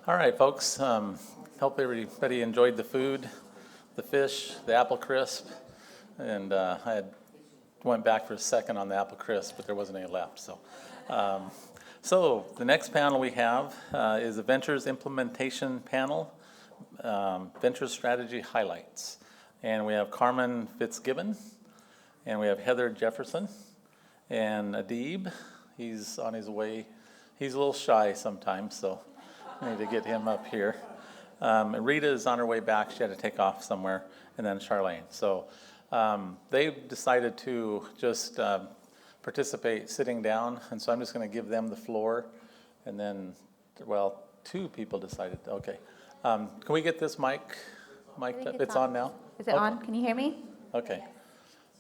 All right, folks. Hope everybody enjoyed the food, the fish, the apple crisp, and went back for a second on the apple crisp, but there wasn't any left. So the next panel we have is the Ventures Implementation Panel, Ventures Strategy Highlights, and we have Carmen Fitzgibbon, and we have Heather Jefferson, and Adib. He's on his way. He's a little shy sometimes, so I need to get him up here. And Rita is on her way back. She had to take off somewhere, and then Charlene. So they decided to just participate sitting down, and so I'm just going to give them the floor. And then, well, two people decided. Okay. Can we get this mic mic'd up? It's on now? Is it on? Can you hear me? Okay.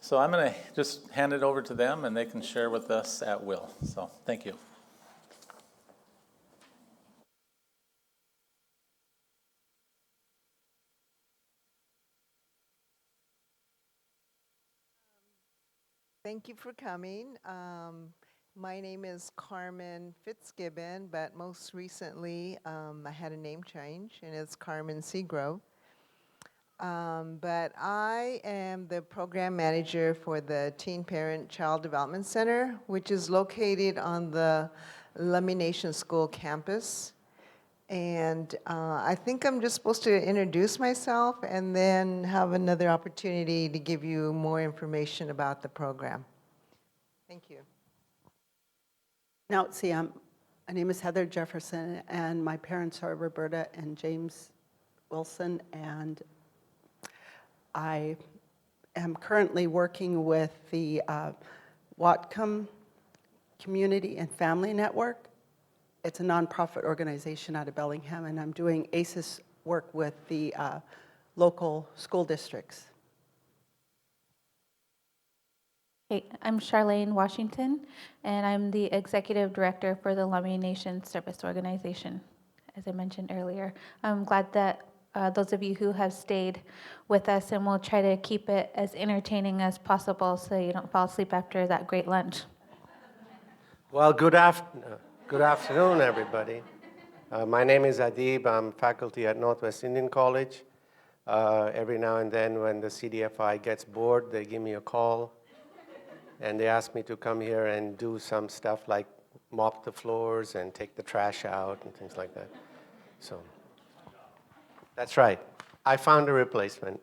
So I'm going to just hand it over to them, and they can share with us at will. So thank you. Thank you for coming. My name is Carmen Fitzgibbon, but most recently I had a name change, and it's Carmen Seagrove. But I am the program manager for the Teen Parent Child Development Center, which is located on the Lummi Nation School campus. And I think I'm just supposed to introduce myself and then have another opportunity to give you more information about the program. Thank you. Now, see, my name is Heather Jefferson, and my parents are Roberta and James Wilson, and I am currently working with the Whatcom Community and Family Network. It's a nonprofit organization out of Bellingham, and I'm doing ACES work with the local school districts. Hey, I'm Charlene Washington, and I'm the Executive Director for the Lummi Nation Service Organization, as I mentioned earlier. I'm glad that those of you who have stayed with us, and we'll try to keep it as entertaining as possible so you don't fall asleep after that great lunch. Well, good afternoon, everybody. My name is Adib. I'm faculty at Northwest Indian College. Every now and then when the CDFI gets bored, they give me a call, and they ask me to come here and do some stuff like mop the floors and take the trash out and things like that. So that's right. I found a replacement.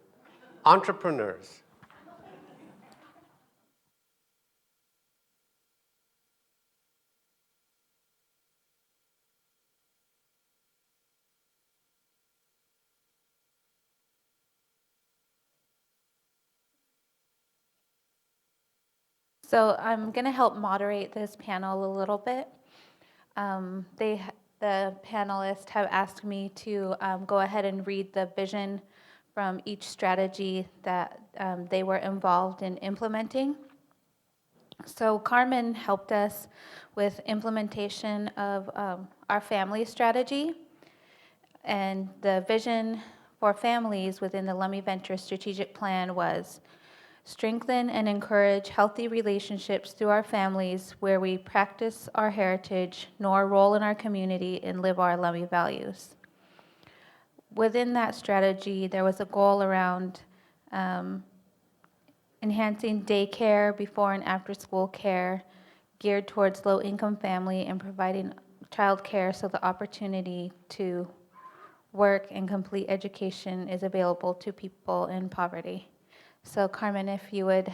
Entrepreneurs. So I'm going to help moderate this panel a little bit. The panelists have asked me to go ahead and read the vision from each strategy that they were involved in implementing. So Carmen helped us with implementation of our family strategy, and the vision for families within the Lummi Venture Strategic Plan was strengthen and encourage healthy relationships through our families where we practice our heritage, know our role in our community, and live our Lummi values. Within that strategy, there was a goal around enhancing daycare, before and after school care, geared towards low-income family, and providing childcare so the opportunity to work and complete education is available to people in poverty. So Carmen, if you would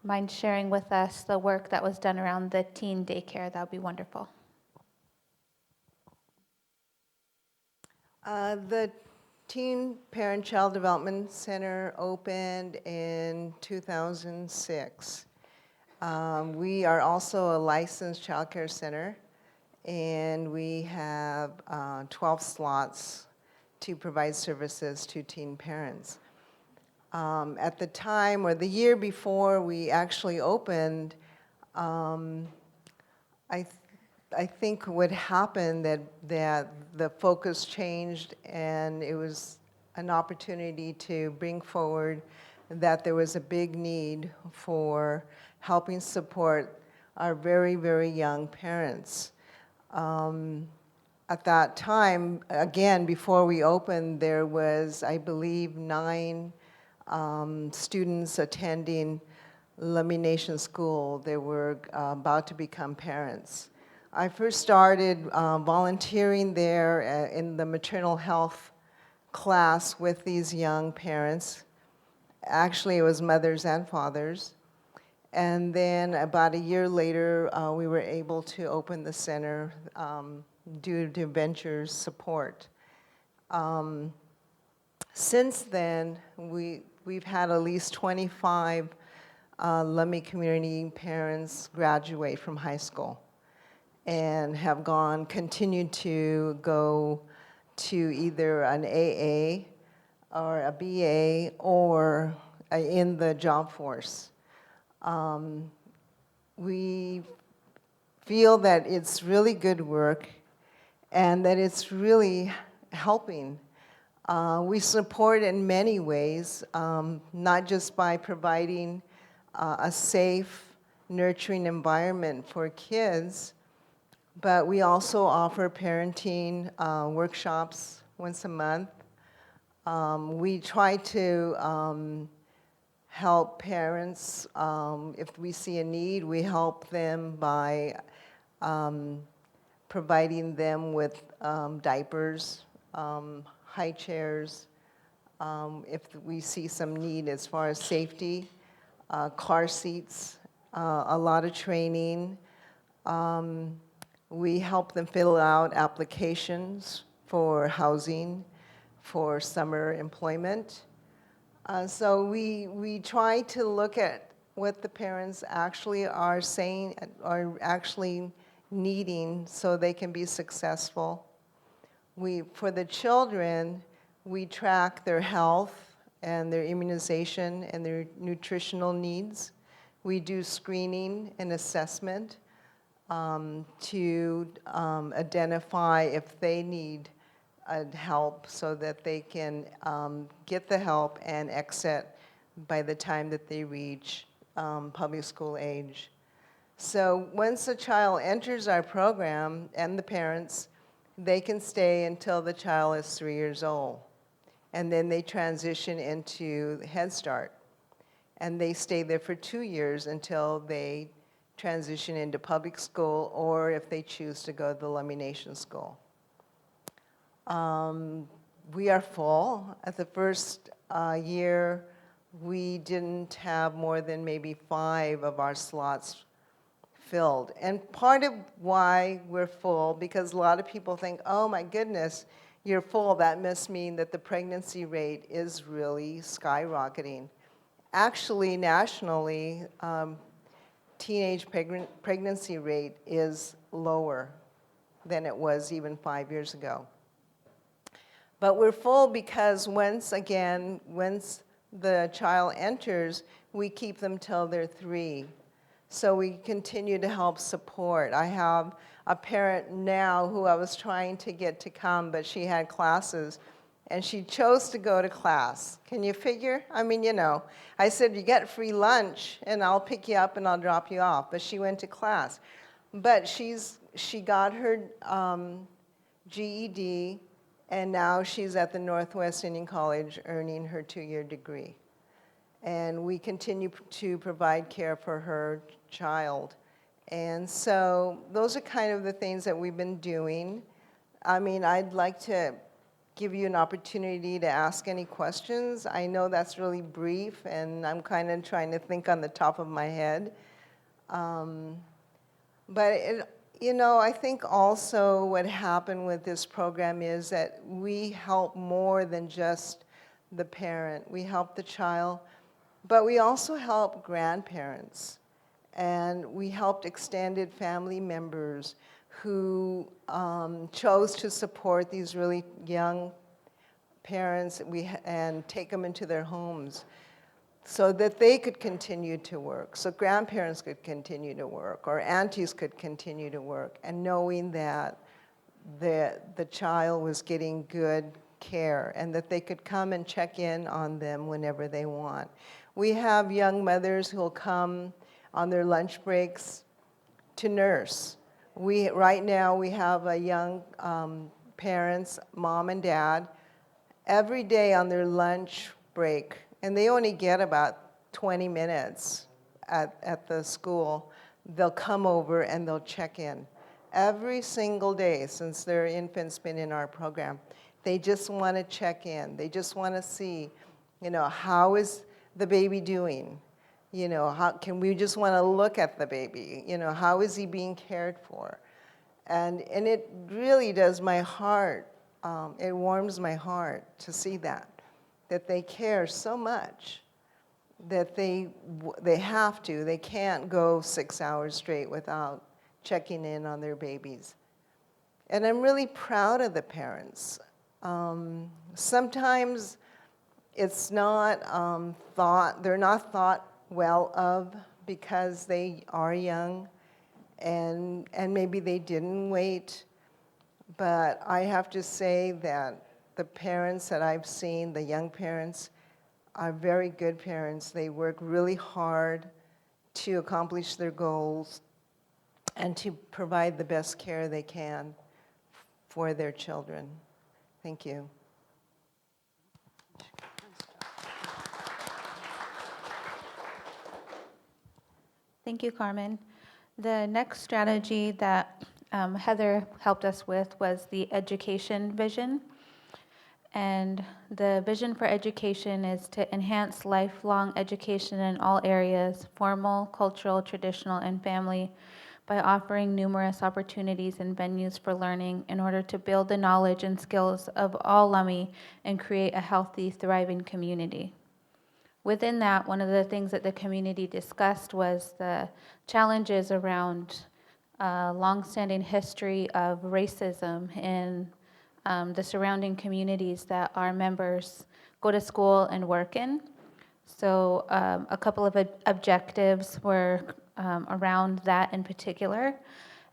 mind sharing with us the work that was done around the teen daycare, that would be wonderful. The Teen Parent Child Development Center opened in 2006. We are also a licensed child care center, and we have 12 slots to provide services to teen parents. At the time, or the year before we actually opened, I think what happened that the focus changed, and it was an opportunity to bring forward that there was a big need for helping support our very, very young parents. At that time, again, before we opened, there was, I believe, 9 students attending Lummi Nation School. They were about to become parents. I first started volunteering there in the maternal health class with these young parents. Actually, it was mothers and fathers. And then about a year later, we were able to open the center due to Venture's support. Since then, we've had at least 25 Lummi community parents graduate from high school and have continued to go to either an AA or a BA or in the job force. We feel that it's really good work and that it's really helping. We support in many ways, not just by providing a safe, nurturing environment for kids, but we also offer parenting workshops once a month. We try to help parents. If we see a need, we help them by providing them with diapers, high chairs. If we see some need as far as safety, car seats, a lot of training. We help them fill out applications for housing, for summer employment. So we try to look at what the parents actually are saying, are actually needing so they can be successful. For the children, we track their health and their immunization and their nutritional needs. We do screening and assessment to identify if they need help so that they can get the help and exit by the time that they reach public school age. So once a child enters our program and the parents, they can stay until the child is 3 years old. And then they transition into Head Start. And they stay there for 2 years until they transition into public school or if they choose to go to the Lummi Nation School. We are full. At the first year, we didn't have more than maybe 5 of our slots filled. And part of why we're full, because a lot of people think, oh my goodness, you're full, that must mean that the pregnancy rate is really skyrocketing. Actually, nationally, teenage pregnancy rate is lower than it was even 5 years ago. But we're full because once the child enters, we keep them till they're 3. So we continue to help support. I have a parent now who I was trying to get to come, but she had classes, and she chose to go to class. Can you figure? I mean, you know, I said, you get free lunch, and I'll pick you up and I'll drop you off. But she went to class. But she got her GED, and now she's at the Northwest Indian College earning her 2-year degree. And we continue to provide care for her child. And so those are kind of the things that we've been doing. I mean, I'd like to give you an opportunity to ask any questions. I know that's really brief, and I'm kind of trying to think on the top of my head. But I think also what happened with this program is that we help more than just the parent. We help the child, but we also help grandparents. And we helped extended family members who chose to support these really young parents and take them into their homes so that they could continue to work, so grandparents could continue to work, or aunties could continue to work, and knowing that the child was getting good care and that they could come and check in on them whenever they want. We have young mothers who will come on their lunch breaks to nurse. Right now, we have a young parents, mom and dad, every day on their lunch break, and they only get about 20 minutes at the school. They'll come over and they'll check in. Every single day since their infant's been in our program, they just want to check in. They just want to see, how is the baby doing? How can we just want to look at the baby? How is he being cared for? And it really does my heart, it warms my heart to see that they care so much that they they can't go 6 hours straight without checking in on their babies. And I'm really proud of the parents. Sometimes it's not they're not thought well of because they are young and maybe they didn't wait. But I have to say that the parents that I've seen, the young parents, are very good parents. They work really hard to accomplish their goals and to provide the best care they can for their children. Thank you. Thank you, Carmen. The next strategy that Heather helped us with was the education vision. And the vision for education is to enhance lifelong education in all areas, formal, cultural, traditional, and family, by offering numerous opportunities and venues for learning in order to build the knowledge and skills of all Lummi and create a healthy, thriving community. Within that, one of the things that the community discussed was the challenges around longstanding history of racism in the surrounding communities that our members go to school and work in. So a couple of objectives were around that in particular.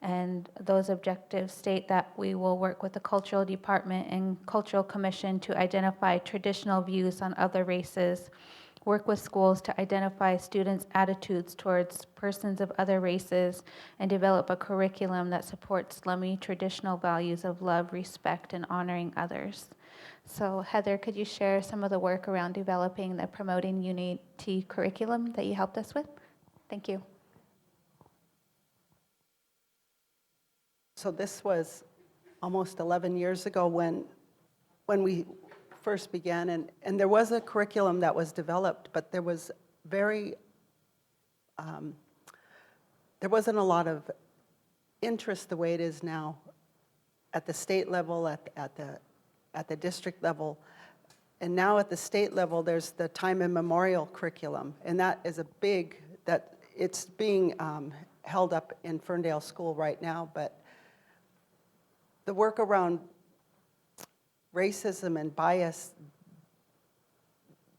And those objectives state that we will work with the Cultural Department and Cultural Commission to identify traditional views on other races, work with schools to identify students' attitudes towards persons of other races, and develop a curriculum that supports Lummi traditional values of love, respect, and honoring others. So Heather, could you share some of the work around developing the Promoting Unity curriculum that you helped us with? Thank you. So this was almost 11 years ago when we first began, and there was a curriculum that was developed, but there was there wasn't a lot of interest the way it is now at the state level, at the district level. And now at the state level, there's the time immemorial curriculum, and that is it's being held up in Ferndale School right now, but the work around racism and bias,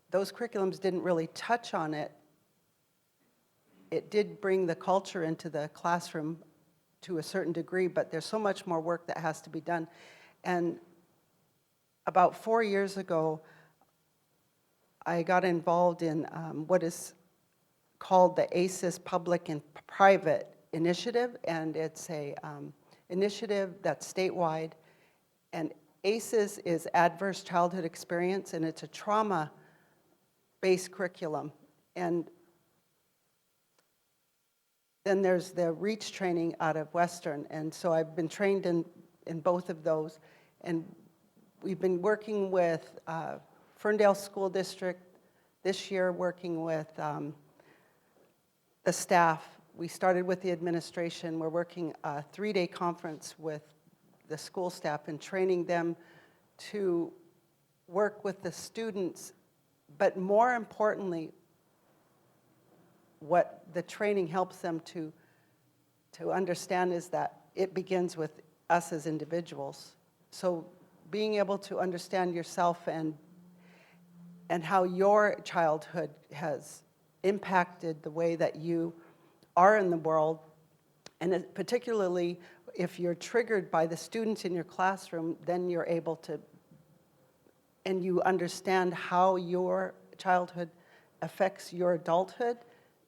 those curriculums didn't really touch on it. It did bring the culture into the classroom to a certain degree, but there's so much more work that has to be done. And about 4 years ago, I got involved in what is called the ACES Public and Private Initiative, and it's a initiative that's statewide. And ACES is Adverse Childhood Experience, and it's a trauma-based curriculum. And then there's the REACH training out of Western, and so I've been trained in both of those. And we've been working with Ferndale School District this year, working with the staff. We started with the administration. We're working a 3-day conference with the school staff and training them to work with the students, but more importantly, what the training helps them to understand is that it begins with us as individuals. So being able to understand yourself and how your childhood has impacted the way that you are in the world, and particularly if you're triggered by the students in your classroom, then you're able to, and you understand how your childhood affects your adulthood,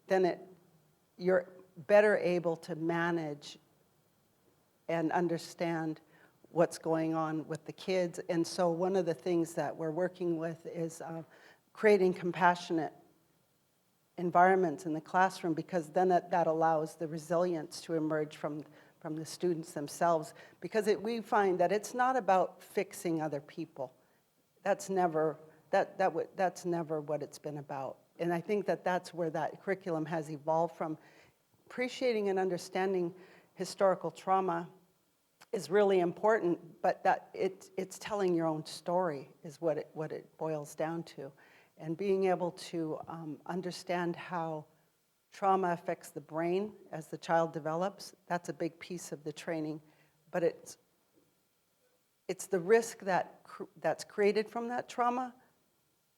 then you're better able to manage and understand what's going on with the kids. And so one of the things that we're working with is creating compassionate environments in the classroom, because then that allows the resilience to emerge from the students themselves. Because we find that it's not about fixing other people. That's never what it's been about. And I think that's where that curriculum has evolved from. Appreciating and understanding historical trauma is really important, but that it's telling your own story is what it boils down to. And being able to understand how trauma affects the brain as the child develops, that's a big piece of the training. But it's the risk that's created from that trauma.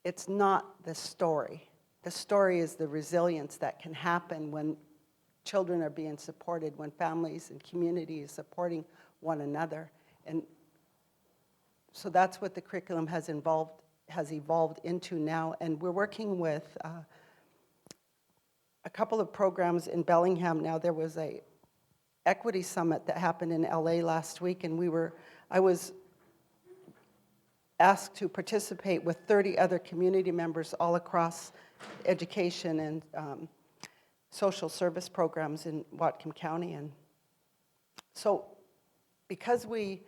It's not the story. The story is the resilience that can happen when children are being supported, when families and community is supporting one another. And so that's what the curriculum has evolved into now. And we're working with a couple of programs in Bellingham now. There was a equity summit that happened in LA last week, and I was asked to participate with 30 other community members all across education and social service programs in Whatcom County. And so because we're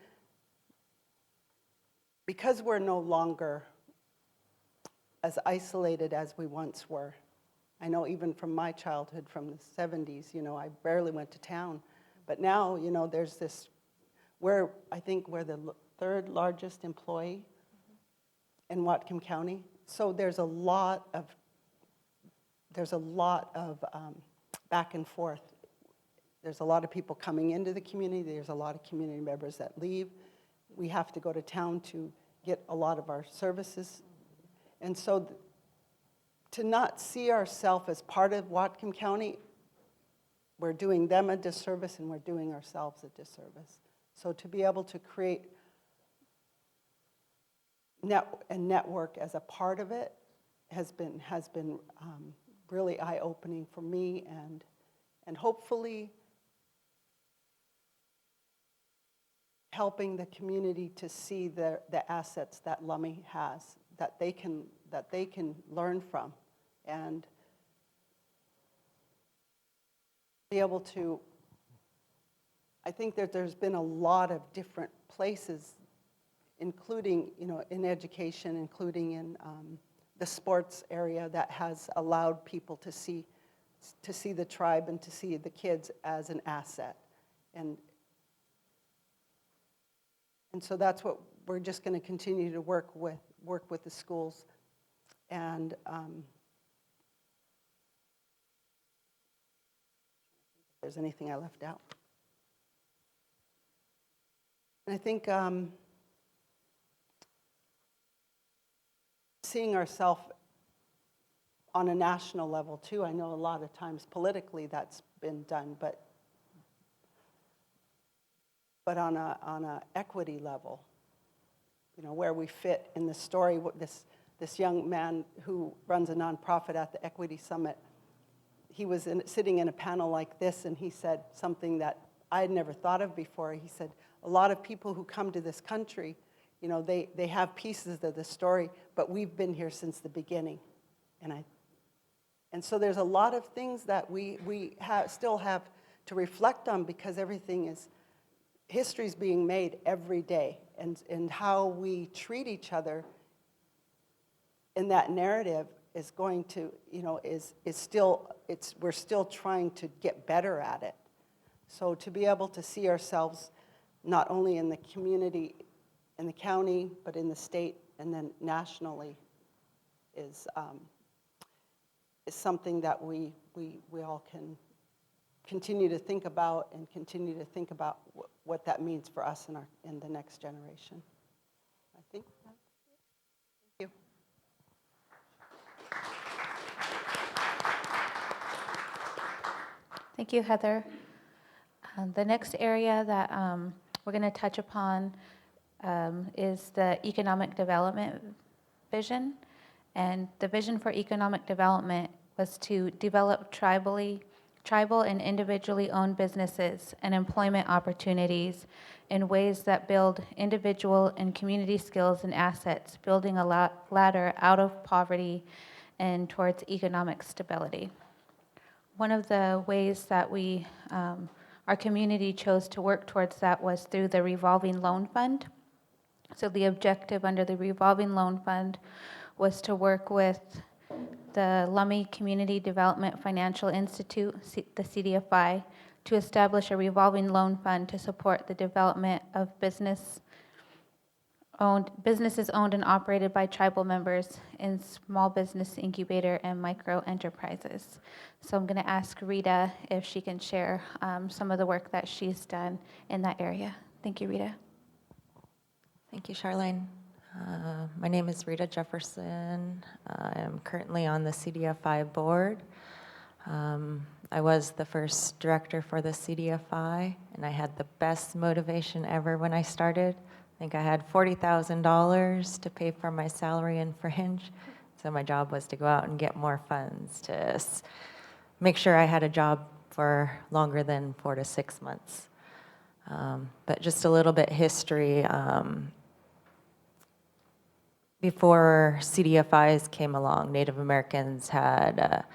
no longer as isolated as we once were, I know even from my childhood, from the 70s, I barely went to town. But now, there's this, I think we're the third largest employee in Whatcom County. So there's a lot of back and forth. There's a lot of people coming into the community. There's a lot of community members that leave. We have to go to town to get a lot of our services. And so to not see ourselves as part of Whatcom County, we're doing them a disservice and we're doing ourselves a disservice. So to be able to create a network as a part of it has been really eye-opening for me, and hopefully helping the community to see the assets that Lummi has, that they can learn from, and be able to. I think that there's been a lot of different places, including in education, including in the sports area, that has allowed people to see the tribe and to see the kids as an asset. And so that's what we're just going to continue to work with the schools. And if there's anything I left out. And I think seeing ourselves on a national level too. I know a lot of times politically that's been done, but on a equity level, where we fit in the story. This young man who runs a nonprofit at the Equity Summit, he was sitting in a panel like this, and he said something that I had never thought of before. He said, a lot of people who come to this country, they have pieces of the story, but we've been here since the beginning. And so there's a lot of things that we still have to reflect on, because history's being made every day, and how we treat each other in that narrative is going to, we're still trying to get better at it. So to be able to see ourselves not only in the community, in the county, but in the state and then nationally is something that we all can continue to think about, and continue to think about what that means for us in the next generation. I think that's it. Thank you. Thank you, Heather. The next area that we're going to touch upon is the economic development vision. And the vision for economic development was to develop tribally tribal and individually owned businesses and employment opportunities in ways that build individual and community skills and assets, building a ladder out of poverty and towards economic stability. One of the ways that our community chose to work towards that was through the revolving loan fund. So the objective under the revolving loan fund was to work with the Lummi Community Development Financial Institute, the CDFI, to establish a revolving loan fund to support the development of businesses owned and operated by tribal members in small business incubator and micro enterprises. So I'm going to ask Rita if she can share some of the work that she's done in that area. Thank you, Rita. Thank you, Charlene. My name is Rita Jefferson. I am currently on the CDFI board. I was the first director for the CDFI, and I had the best motivation ever when I started. I think I had $40,000 to pay for my salary and fringe, so my job was to go out and get more funds to make sure I had a job for longer than 4 to 6 months. But just a little bit history. Before CDFIs came along, Native Americans had a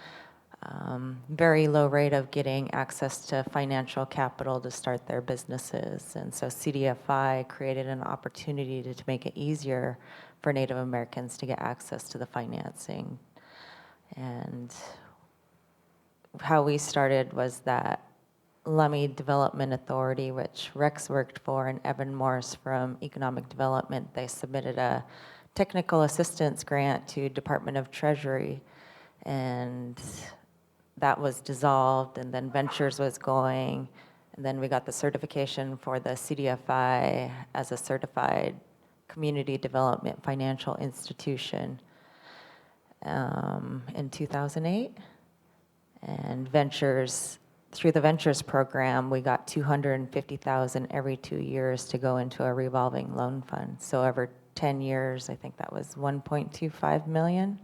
very low rate of getting access to financial capital to start their businesses. And so CDFI created an opportunity to make it easier for Native Americans to get access to the financing. And how we started was that Lummi Development Authority, which Rex worked for, and Evan Morse from Economic Development, they submitted a technical assistance grant to Department of Treasury, and that was dissolved, and then Ventures was going, and then we got the certification for the CDFI as a certified community development financial institution in 2008. And Ventures, through the Ventures program, we got $250,000 every 2 years to go into a revolving loan fund. So over 10 years, I think that was $1.25 million.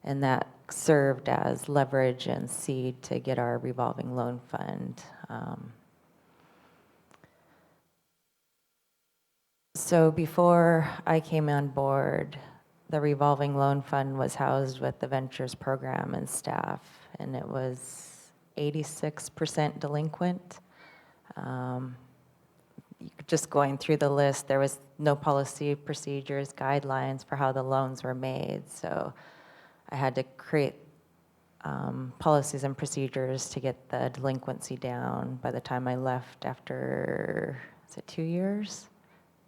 And that served as leverage and seed to get our revolving loan fund. So before I came on board, the revolving loan fund was housed with the Ventures program and staff, and it was 86% delinquent. Just going through the list, there was no policy, procedures, guidelines for how the loans were made. So I had to create policies and procedures to get the delinquency down. By the time I left after, is it 2 years?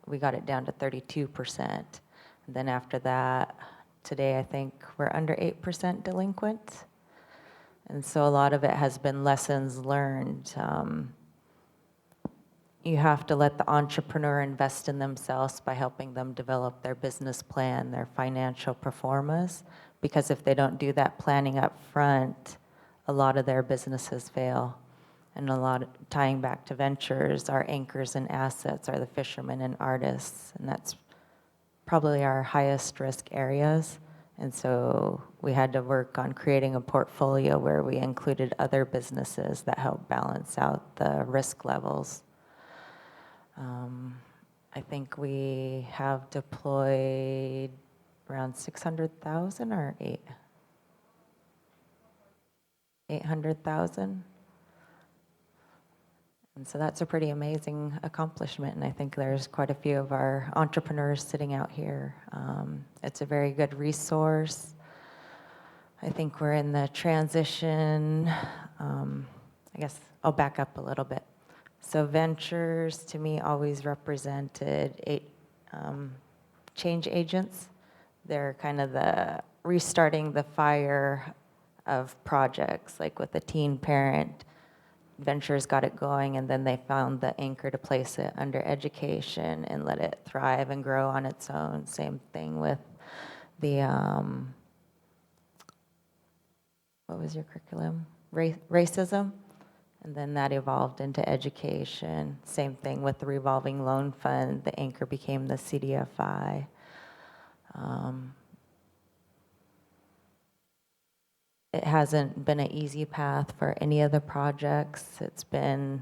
We got it down to 32%. And then after that, today I think we're under 8% delinquent. And so a lot of it has been lessons learned. You have to let the entrepreneur invest in themselves by helping them develop their business plan, their financial performance, because if they don't do that planning up front, a lot of their businesses fail. And tying back to Ventures, our anchors and assets are the fishermen and artists, and that's probably our highest risk areas. And so we had to work on creating a portfolio where we included other businesses that help balance out the risk levels. I think we have deployed around 600,000 or 800,000. And so that's a pretty amazing accomplishment, and I think there's quite a few of our entrepreneurs sitting out here. It's a very good resource. I think we're in the transition. I guess I'll back up a little bit. So Ventures, to me, always represented change agents. They're kind of the restarting the fire of projects, like with the teen parent. Ventures got it going, and then they found the anchor to place it under education and let it thrive and grow on its own. Same thing with the, what was your curriculum? Racism. And then that evolved into education. Same thing with the revolving loan fund. The anchor became the CDFI. It hasn't been an easy path for any of the projects.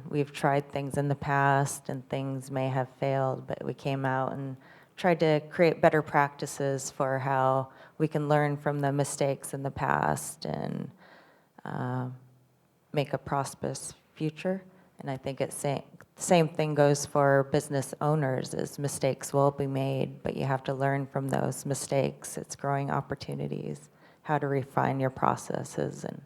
We've tried things in the past and things may have failed, but we came out and tried to create better practices for how we can learn from the mistakes in the past and uh, make a prosperous future. And I think same thing goes for business owners, is mistakes will be made, but you have to learn from those mistakes. It's growing opportunities, how to refine your processes. And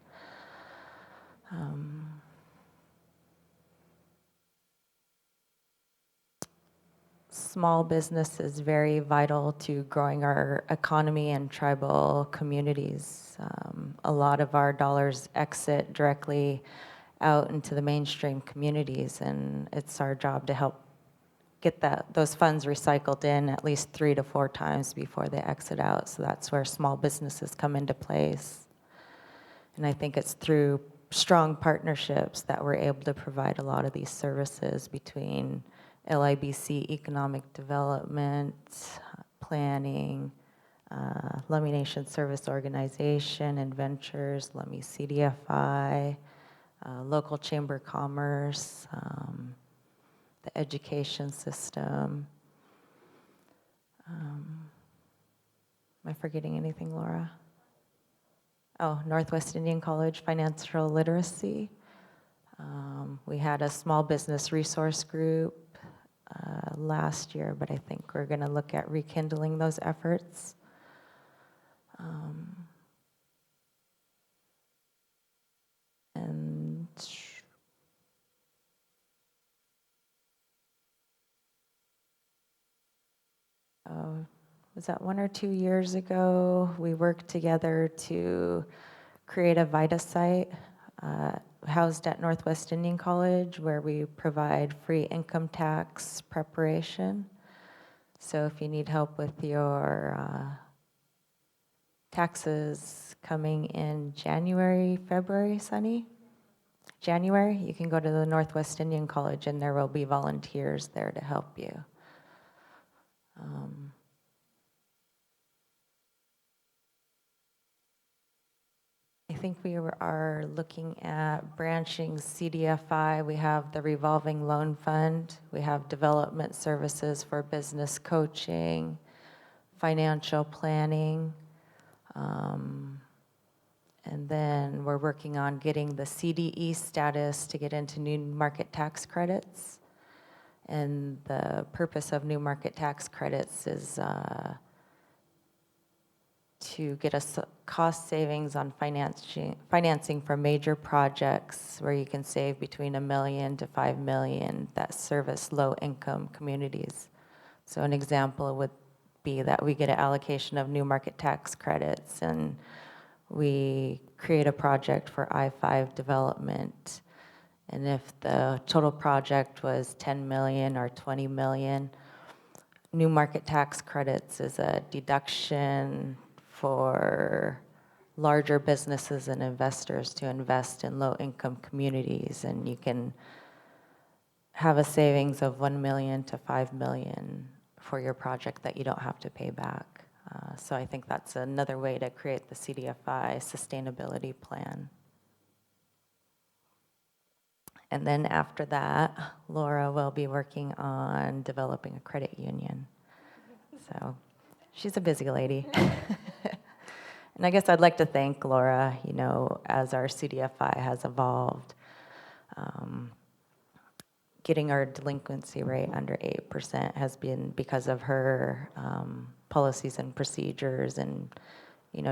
small business is very vital to growing our economy and tribal communities. A lot of our dollars exit directly out into the mainstream communities, and it's our job to help get those funds recycled in at least 3 to 4 times before they exit out. So that's where small businesses come into place. And I think it's through strong partnerships that we're able to provide a lot of these services between LIBC Economic Development, Planning, Lummi Nation Service Organization and Ventures, Lummi CDFI, local Chamber of Commerce, the education system. Am I forgetting anything, Laura? Oh, Northwest Indian College Financial Literacy. We had a small business resource group last year, but I think we're going to look at rekindling those efforts. And was that 1 or 2 years ago, we worked together to create a VITA site housed at Northwest Indian College, where we provide free income tax preparation. So if you need help with your taxes coming in January, February, Sunny? January, you can go to the Northwest Indian College and there will be volunteers there to help you. I think we are looking at branching CDFI. We have the revolving loan fund. We have development services for business coaching, financial planning. And then we're working on getting the CDE status to get into new market tax credits. And the purpose of new market tax credits is to get us cost savings on financing for major projects where you can save between $1 million to $5 million that service low-income communities. So an example would be that we get an allocation of new market tax credits and we create a project for I-5 development. And if the total project was 10 million or 20 million, new market tax credits is a deduction for larger businesses and investors to invest in low-income communities, and you can have a savings of 1 million to 5 million for your project that you don't have to pay back. So I think that's another way to create the CDFI sustainability plan. And then after that, Laura will be working on developing a credit union. So she's a busy lady. And I guess I'd like to thank Laura, as our CDFI has evolved, getting our delinquency rate under 8% has been because of her policies and procedures and,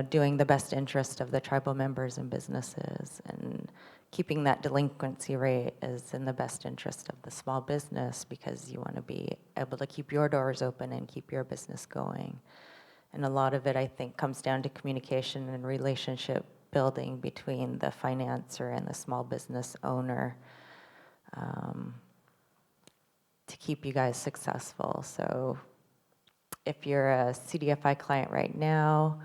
doing the best interest of the tribal members and businesses. And keeping that delinquency rate is in the best interest of the small business because you want to be able to keep your doors open and keep your business going. And a lot of it, I think, comes down to communication and relationship building between the financer and the small business owner to keep you guys successful. So if you're a CDFI client right now,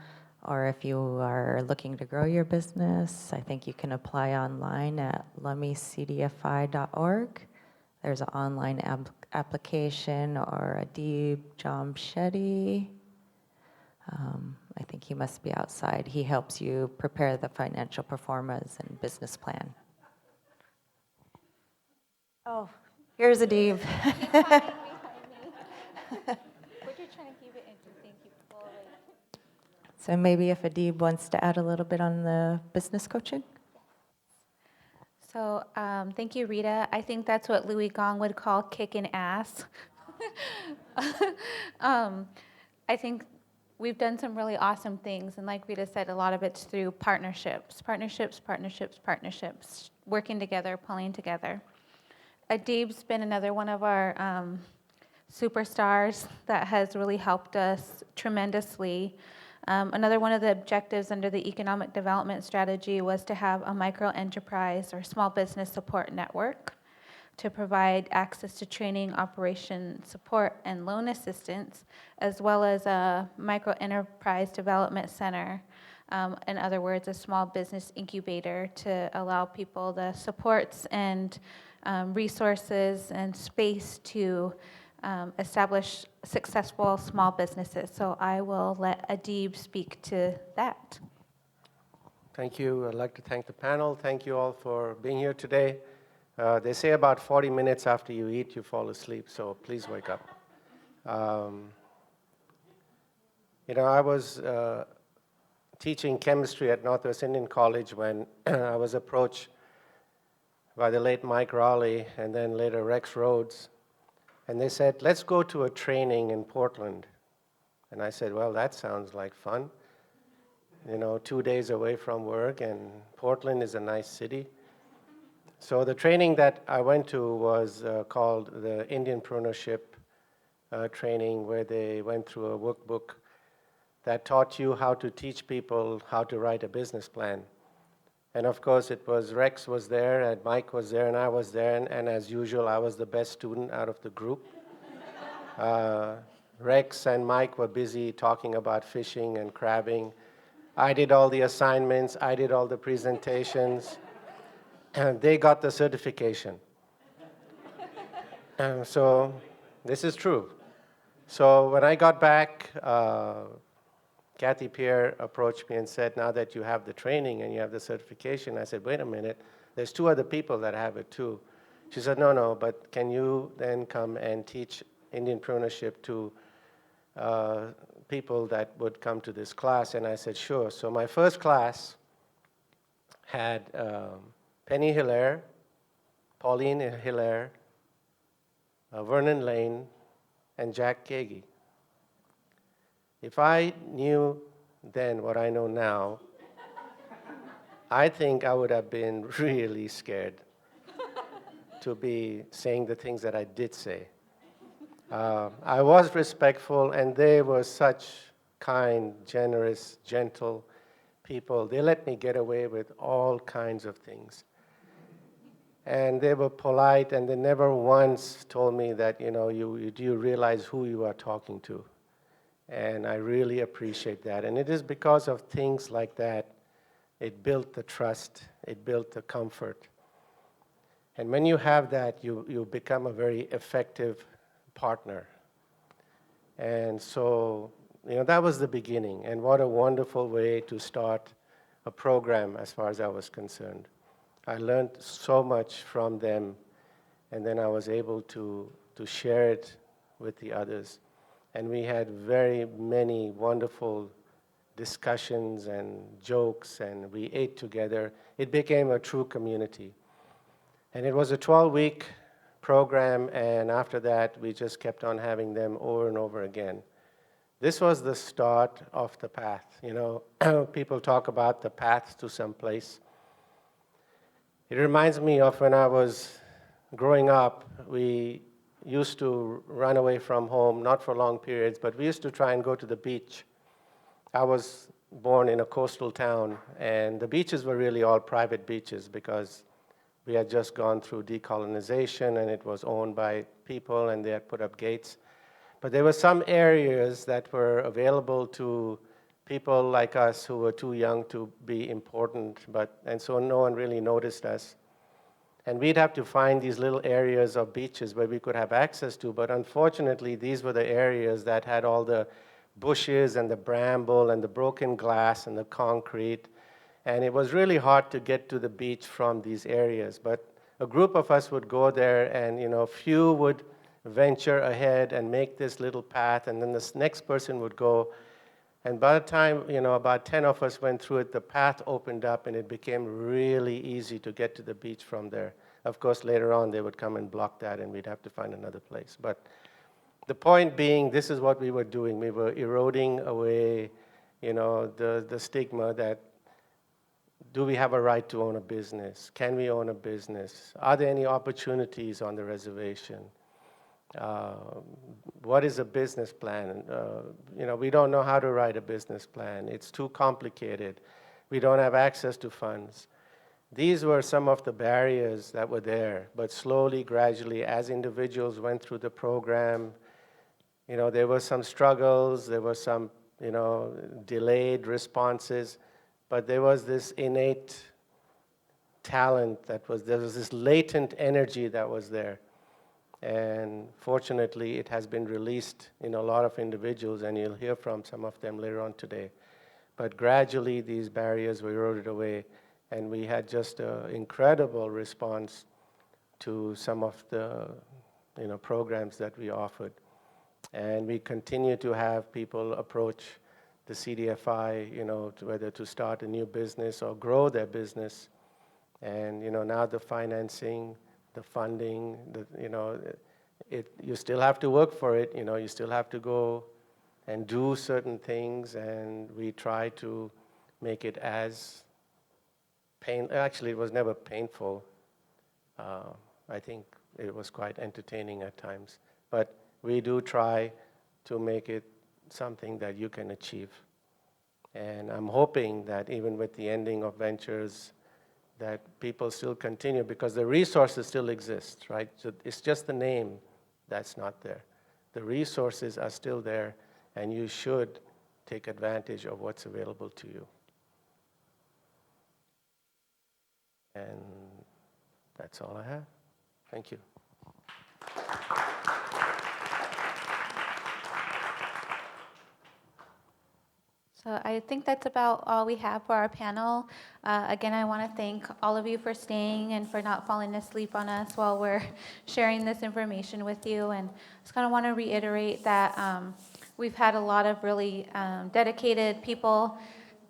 or if you are looking to grow your business, I think you can apply online at lummicdfi.org. There's an online application, or Adib Jamshedi. I think he must be outside. He helps you prepare the financial performance and business plan. Oh, here's Adib. We're just trying to keep it interesting, keep it full. So maybe if Adib wants to add a little bit on the business coaching? So, thank you, Rita. I think that's what Louis Gong would call kicking ass. I think we've done some really awesome things, and like Rita said, a lot of it's through partnerships, working together, pulling together. Adib's been another one of our superstars that has really helped us tremendously. Another one of the objectives under the economic development strategy was to have a micro enterprise or small business support network to provide access to training, operation support, and loan assistance, as well as a micro enterprise development center. In other words, a small business incubator to allow people the supports and resources and space to establish successful small businesses. So I will let Adib speak to that. Thank you. I'd like to thank the panel. Thank you all for being here today. They say about 40 minutes after you eat, you fall asleep, so please wake up. I was teaching chemistry at Northwest Indian College when I was approached by the late Mike Raleigh and then later Rex Rhodes. And they said, let's go to a training in Portland. And I said, well, that sounds like fun. 2 days away from work, and Portland is a nice city. So the training that I went to was called the Indianpreneurship training, where they went through a workbook that taught you how to teach people how to write a business plan. And of course, it was Rex was there, and Mike was there, and I was there, and as usual, I was the best student out of the group. Rex and Mike were busy talking about fishing and crabbing. I did all the assignments, I did all the presentations, and they got the certification. So this is true. So when I got back, Kathy Pierre approached me and said, now that you have the training and you have the certification, I said, wait a minute, there's 2 other people that have it too. She said, no, but can you then come and teach Indianpreneurship to people that would come to this class? And I said, sure. So my first class had Penny Hilaire, Pauline Hilaire, Vernon Lane, and Jack Kagi. If I knew then what I know now, I think I would have been really scared to be saying the things that I did say. I was respectful, and they were such kind, generous, gentle people. They let me get away with all kinds of things. And they were polite, and they never once told me that, do you realize who you are talking to? And I really appreciate that. And it is because of things like that, it built the trust, it built the comfort. And when you have that, you become a very effective partner. And so, that was the beginning. And what a wonderful way to start a program as far as I was concerned. I learned so much from them, and then I was able to share it with the others. And we had very many wonderful discussions and jokes, and we ate together. It became a true community. And it was a 12-week program, and after that, we just kept on having them over and over again. This was the start of the path. People talk about the path to some place. It reminds me of when I was growing up. We used to run away from home, not for long periods, but we used to try and go to the beach. I was born in a coastal town, and the beaches were really all private beaches because we had just gone through decolonization, and it was owned by people, and they had put up gates. But there were some areas that were available to people like us who were too young to be important, and so no one really noticed us. And we'd have to find these little areas of beaches where we could have access to, but unfortunately, these were the areas that had all the bushes and the bramble and the broken glass and the concrete. And it was really hard to get to the beach from these areas. But a group of us would go there, and few would venture ahead and make this little path, and then this next person would go. And by the time, about 10 of us went through it, the path opened up and it became really easy to get to the beach from there. Of course, later on, they would come and block that and we'd have to find another place. But the point being, this is what we were doing. We were eroding away, the stigma that, do we have a right to own a business? Can we own a business? Are there any opportunities on the reservation? What is a business plan? We don't know how to write a business plan. It's too complicated. We don't have access to funds. These were some of the barriers that were there, but slowly, gradually, as individuals went through the program, there were some struggles, there were some, delayed responses, but there was this innate talent there was this latent energy that was there. And fortunately, it has been released in a lot of individuals, and you'll hear from some of them later on today. But gradually, these barriers were eroded away, and we had just an incredible response to some of the programs that we offered. And we continue to have people approach the CDFI, whether to start a new business or grow their business. And now the financing, the funding, you still have to work for it. You still have to go and do certain things, and we try to make it as actually, it was never painful. I think it was quite entertaining at times. But we do try to make it something that you can achieve. And I'm hoping that even with the ending of ventures, that people still continue, because the resources still exist, right? So it's just the name that's not there. The resources are still there, and you should take advantage of what's available to you. And that's all I have. Thank you. So I think that's about all we have for our panel. Again, I want to thank all of you for staying and for not falling asleep on us while we're sharing this information with you. And just kind of want to reiterate that we've had a lot of really dedicated people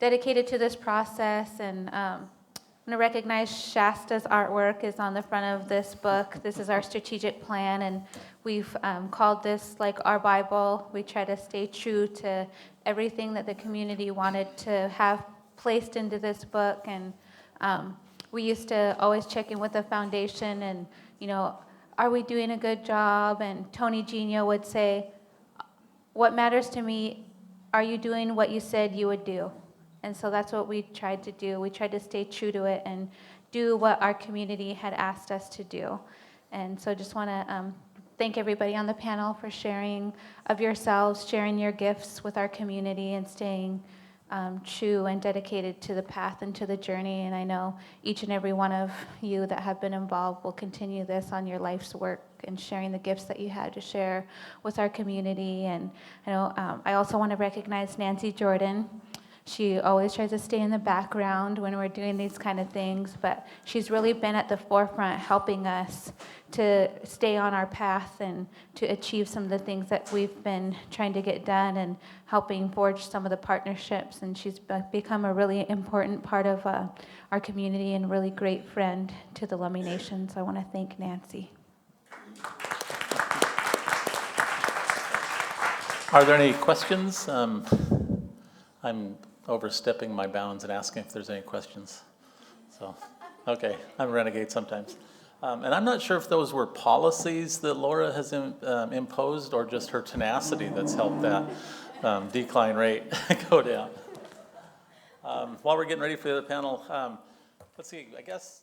dedicated to this process. And I'm going to recognize Shasta's artwork is on the front of this book. This is our strategic plan, and we've called this like our Bible. We try to stay true to everything that the community wanted to have placed into this book. And we used to always check in with the foundation and, are we doing a good job? And Tony Gino would say, what matters to me, are you doing what you said you would do? And so that's what we tried to do. We tried to stay true to it and do what our community had asked us to do. And so just want to thank everybody on the panel for sharing of yourselves, sharing your gifts with our community, and staying true and dedicated to the path and to the journey. And I know each and every one of you that have been involved will continue this on your life's work and sharing the gifts that you had to share with our community. And I also want to recognize Nancy Jordan. She always tries to stay in the background when we're doing these kind of things, but she's really been at the forefront helping us to stay on our path and to achieve some of the things that we've been trying to get done, and helping forge some of the partnerships. And she's become a really important part of our community and a really great friend to the Lummi Nation. So I want to thank Nancy. Are there any questions? I'm overstepping my bounds and asking if there's any questions. So, okay, I'm a renegade sometimes. And I'm not sure if those were policies that Laura has imposed, or just her tenacity that's helped that decline rate go down. While we're getting ready for the other panel, let's see, I guess